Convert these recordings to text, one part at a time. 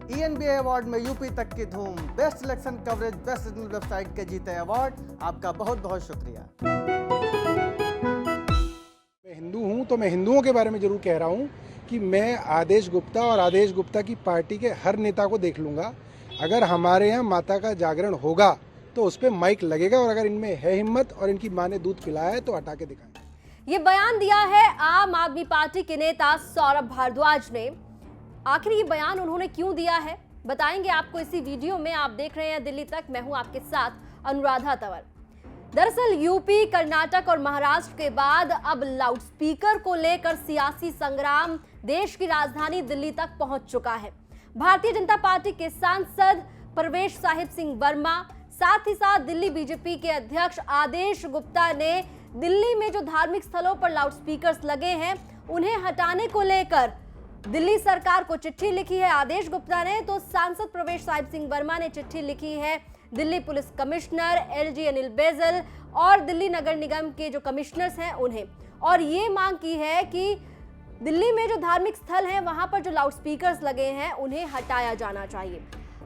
ENBA award में UP तक की धूम, best selection coverage, best regional website के जीते अवार्ड। आपका बहुत बहुत शुक्रिया। मैं हिंदू हूं तो मैं हिंदुओं के बारे में जरूर कह रहा हूं कि मैं आदेश गुप्ता और आदेश गुप्ता की पार्टी के हर नेता को देख लूंगा। अगर हमारे यहाँ माता का जागरण होगा तो उस पर माइक लगेगा, और अगर इनमें है हिम्मत और इनकी माँ ने दूध पिलाया है तो हटा के दिखाएं। ये बयान दिया है आम आदमी पार्टी के नेता सौरभ भारद्वाज ने। आखिर ये बयान उन्होंने क्यों दिया है, बताएंगे आपको इसी वीडियो में। आप देख रहे हैं दिल्ली तक, मैं हूं आपके साथ अनुराधा तंवर। दरअसल यूपी, कर्नाटक और महाराष्ट्र के बाद अब लाउडस्पीकर को लेकर सियासी संग्राम देश की राजधानी दिल्ली तक पहुंच चुका है। भारतीय जनता पार्टी के सांसद परवेश साहिब सिंह वर्मा, साथ ही साथ दिल्ली बीजेपी के अध्यक्ष आदेश गुप्ता ने दिल्ली में जो धार्मिक स्थलों पर लाउडस्पीकर्स लगे हैं उन्हें हटाने को लेकर दिल्ली सरकार को चिट्ठी लिखी है आदेश गुप्ता ने। तो सांसद परवेश साहिब सिंह वर्मा ने चिट्ठी लिखी है Delhi police commissioner LG Anil Baijal और दिल्ली नगर निगम के जो कमिश्नर्स हैं उन्हें, और ये मांग की है कि दिल्ली में जो धार्मिक स्थल हैं वहां पर जो लाउडस्पीकर्स लगे हैं उन्हें हटाया जाना चाहिए।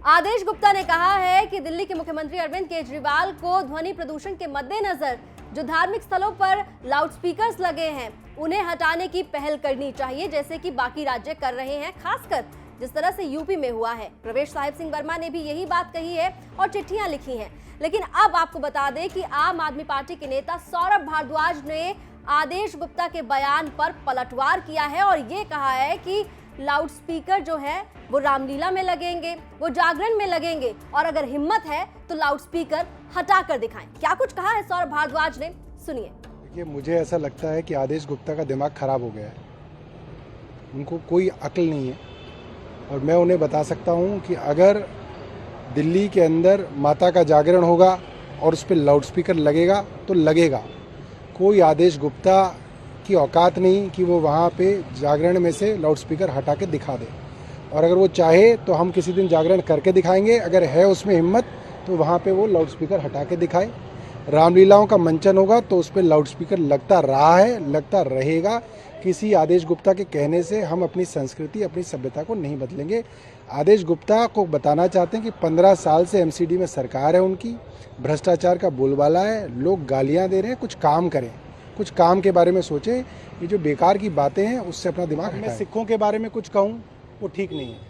आदेश गुप्ता ने कहा है कि दिल्ली के मुख्यमंत्री अरविंद केजरीवाल को ध्वनि प्रदूषण के मद्देनजर जो धार्मिक स्थलों पर लाउडस्पीकर्स लगे हैं उन्हें हटाने की पहल करनी चाहिए, जैसे कि बाकी राज्य कर रहे हैं, खासकर जिस तरह से यूपी में हुआ है। परवेश साहिब सिंह वर्मा ने भी यही बात कही है और चिट्ठियां लिखी हैं। लेकिन अब आपको बता दें कि आम आदमी पार्टी के नेता सौरभ भारद्वाज ने आदेश गुप्ता के बयान पर पलटवार किया है और ये कहा है कि लाउडस्पीकर जो है वो रामलीला में लगेंगे, वो जागरण में लगेंगे, और अगर हिम्मत है तो लाउडस्पीकर हटा कर दिखाएं। क्या कुछ कहा है सौरभ भारद्वाज ने, सुनिए। देखिए, मुझे ऐसा लगता है कि आदेश गुप्ता का दिमाग खराब हो गया है, उनको कोई अक्ल नहीं है। और मैं उन्हें बता सकता हूं कि अगर दिल्ली के अंदर माता का जागरण होगा और उस पर लाउडस्पीकर लगेगा तो लगेगा। कोई आदेश गुप्ता की औकात नहीं कि वो वहाँ पे जागरण में से लाउडस्पीकर हटा के दिखा दे, और अगर वो चाहे तो हम किसी दिन जागरण करके दिखाएंगे। अगर है उसमें हिम्मत तो वहाँ पे वो लाउडस्पीकर हटा के दिखाए। रामलीलाओं का मंचन होगा तो उस पर लाउडस्पीकर लगता रहा है, लगता रहेगा। किसी आदेश गुप्ता के कहने से हम अपनी संस्कृति, अपनी सभ्यता को नहीं बदलेंगे। आदेश गुप्ता को बताना चाहते हैं कि 15 साल से MCD में सरकार है उनकी, भ्रष्टाचार का बोलबाला है, लोग गालियां दे रहे हैं। कुछ काम करें, कुछ काम के बारे में सोचें। ये जो बेकार की बातें हैं उससे अपना दिमाग हटाएं। मैं सिखों के बारे में कुछ कहूँ वो ठीक नहीं है,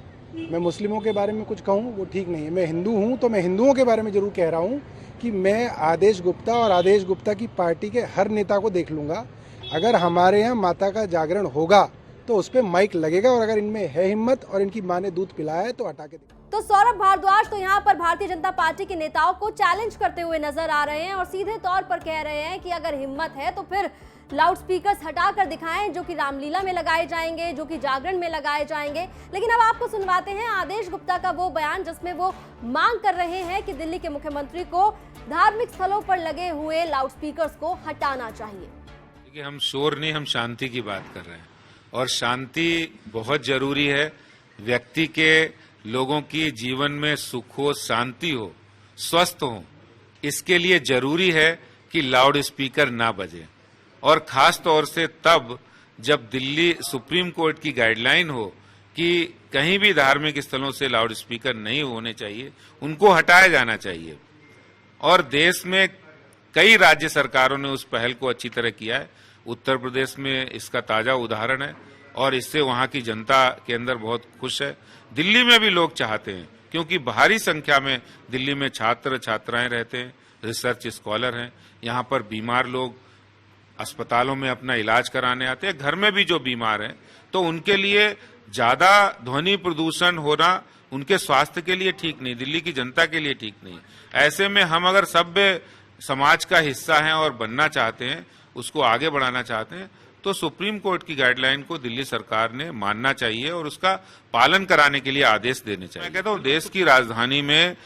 मैं मुस्लिमों के बारे में कुछ कहूँ वो ठीक नहीं है। मैं हिंदू हूँ तो मैं हिंदुओं के बारे में जरूर कह रहा हूँ कि मैं आदेश गुप्ता और आदेश गुप्ता की पार्टी के हर नेता को देख लूंगा। अगर हमारे यहाँ माता का जागरण होगा तो उस पर माइक लगेगा, और अगर इनमें है हिम्मत और इनकी माँ ने दूध पिलाया है तो हटा के दिखाएं। तो सौरभ भारद्वाज तो यहाँ पर भारतीय जनता पार्टी के नेताओं को चैलेंज करते हुए नजर आ रहे हैं और सीधे तौर पर कह रहे हैं कि अगर हिम्मत है तो फिर लाउडस्पीकर्स हटा कर दिखाएं, जो कि रामलीला में लगाए जाएंगे, जो कि जागरण में लगाए जाएंगे। लेकिन अब आपको सुनवाते हैं आदेश गुप्ता का वो बयान जिसमें वो मांग कर रहे हैं कि दिल्ली के मुख्यमंत्री को धार्मिक स्थलों पर लगे हुए लाउडस्पीकर्स को हटाना चाहिए। देखिए, हम शोर नहीं, हम शांति की बात कर रहे हैं, और शांति बहुत जरूरी है। व्यक्ति के, लोगों की जीवन में सुख हो, शांति हो, स्वस्थ हो, इसके लिए जरूरी है कि लाउड स्पीकर ना बजे। और खास तौर से तब जब दिल्ली सुप्रीम कोर्ट की गाइडलाइन हो कि कहीं भी धार्मिक स्थलों से लाउड स्पीकर नहीं होने चाहिए, उनको हटाया जाना चाहिए। और देश में कई राज्य सरकारों ने उस पहल को अच्छी तरह किया है। उत्तर प्रदेश में इसका ताजा उदाहरण है और इससे वहां की जनता के अंदर बहुत खुश है। दिल्ली में भी लोग चाहते हैं, क्योंकि भारी संख्या में दिल्ली में छात्र छात्राएं रहते हैं, रिसर्च स्कॉलर हैं। यहाँ पर बीमार लोग अस्पतालों में अपना इलाज कराने आते हैं, घर में भी जो बीमार हैं, तो उनके लिए ज्यादा ध्वनि प्रदूषण होना उनके स्वास्थ्य के लिए ठीक नहीं, दिल्ली की जनता के लिए ठीक नहीं। ऐसे में हम अगर सभ्य समाज का हिस्सा हैं और बनना चाहते हैं, उसको आगे बढ़ाना चाहते हैं, तो सुप्रीम कोर्ट की गाइडलाइन को दिल्ली सरकार ने मानना चाहिए और उसका पालन कराने के लिए आदेश देने चाहिए। मैं कहता हूँ देश की राजधानी में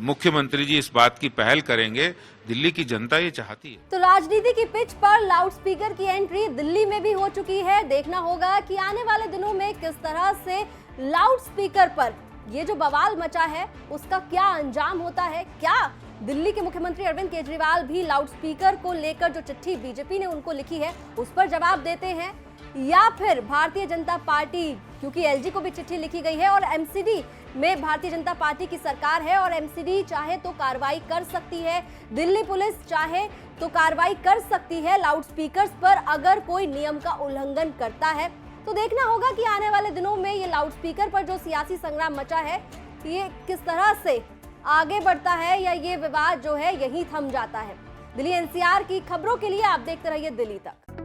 मुख्यमंत्री जी इस बात की पहल करेंगे, दिल्ली की जनता ये चाहती है। तो राजनीति की पिच पर लाउडस्पीकर की एंट्री दिल्ली में भी हो चुकी है। देखना होगा कि आने वाले दिनों में किस तरह से लाउडस्पीकर पर ये जो बवाल मचा है उसका क्या अंजाम होता है। क्या दिल्ली के मुख्यमंत्री अरविंद केजरीवाल भी लाउडस्पीकर को लेकर जो चिट्ठी बीजेपी ने उनको लिखी है उस पर जवाब देते हैं, या फिर भारतीय जनता पार्टी, क्योंकि एलजी को भी चिट्ठी लिखी गई है और एमसीडी में भारतीय जनता पार्टी की सरकार है और एमसीडी चाहे तो कार्रवाई कर सकती है, दिल्ली पुलिस चाहे तो कार्रवाई कर सकती है लाउडस्पीकर्स पर अगर कोई नियम का उल्लंघन करता है। तो देखना होगा कि आने वाले दिनों में ये लाउडस्पीकर पर जो सियासी संग्राम मचा है ये किस तरह से आगे बढ़ता है या ये विवाद जो है यहीं थम जाता है। दिल्ली एनसीआर की खबरों के लिए आप देखते रहिए दिल्ली तक।